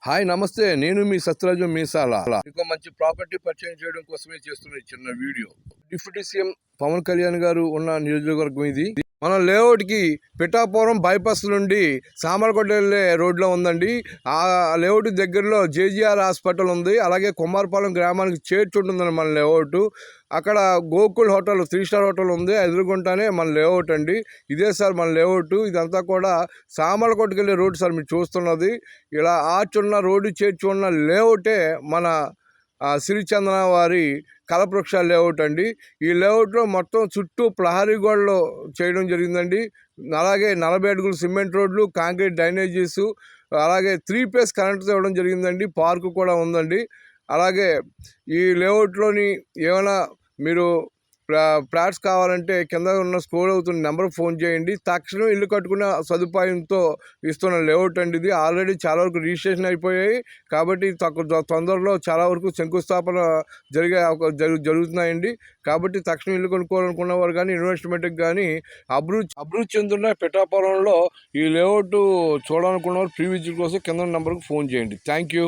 Hi నమస్తే. నేను మీ సత్యరాజు మీసాల. మీకు మంచి ప్రాపర్టీ పరిచయం చేయడం కోసమే చేస్తున్న ఈ చిన్న video. Deputy CM Pawan Kalyan గారు ఉన్న నియోజకవర్గం ఇది. మన లేఅవుట్ కి పిఠాపురం బైపాస్ నుండి సామర్లకోట వెళ్ళే రోడ్లో ఉందండి. ఆ లేఅవుట్ దగ్గరలో జేజీఆర్ హాస్పిటల్ ఉంది. అలాగే కుమారపాలెం గ్రామానికి చేర్చి ఉంటుందండి మన లేఅవుట్. అక్కడ గోకుల్ హోటల్ 3 స్టార్ హోటల్ ఉంది. ఎదురుగుంటానే మన లేఅవుట్ అండి. ఇదే సార్ మన లేఅవుట్. ఇదంతా కూడా సామర్లకోటకి వెళ్ళే రోడ్ సార్ మీరు చూస్తున్నది. ఇలా ఆర్చ్ ఉన్న రోడ్డు చేర్చి ఉన్న లేఅవుటే మన సిరిచందన వారి కలవృక్ష లేఅవుట్ అండి. ఈ లేఅవుట్లో మొత్తం చుట్టూ ప్రహరీ గోడలు చేయడం జరిగిందండి. అలాగే 40 అడుగులు సిమెంట్ రోడ్లు, కాంక్రీట్ డ్రైనేజీస్, అలాగే 3 ఫేజ్ కరెంట్ ఇవ్వడం జరిగిందండి. పార్కు కూడా ఉందండి. అలాగే ఈ లేఅవుట్లోని ఏమైనా మీరు ఫ్లాట్స్ కావాలంటే కింద ఉన్న స్క్రోల్ అవుతున్న నెంబర్కి ఫోన్ చేయండి. తక్షణం ఇల్లు కట్టుకునే సదుపాయంతో ఇస్తున్న లేఅవుట్ అండి ఇది. ఆల్రెడీ చాలా వరకు రిజిస్ట్రేషన్ అయిపోయాయి కాబట్టి తొందరలో చాలా వరకు శంకుస్థాపన జరుగుతున్నాయండి. కాబట్టి తక్షణం ఇల్లు కొనుక్కోవాలనుకున్న వారు కానీ ఇన్వెస్ట్మెంట్కి కానీ అభివృద్ధి చెందుతున్న పిఠాపురంలో ఈ లేఅవుట్ చూడాలనుకున్న వారు ప్రీ విజిట్ కోసం కింద నెంబర్కి ఫోన్ చేయండి. Thank you.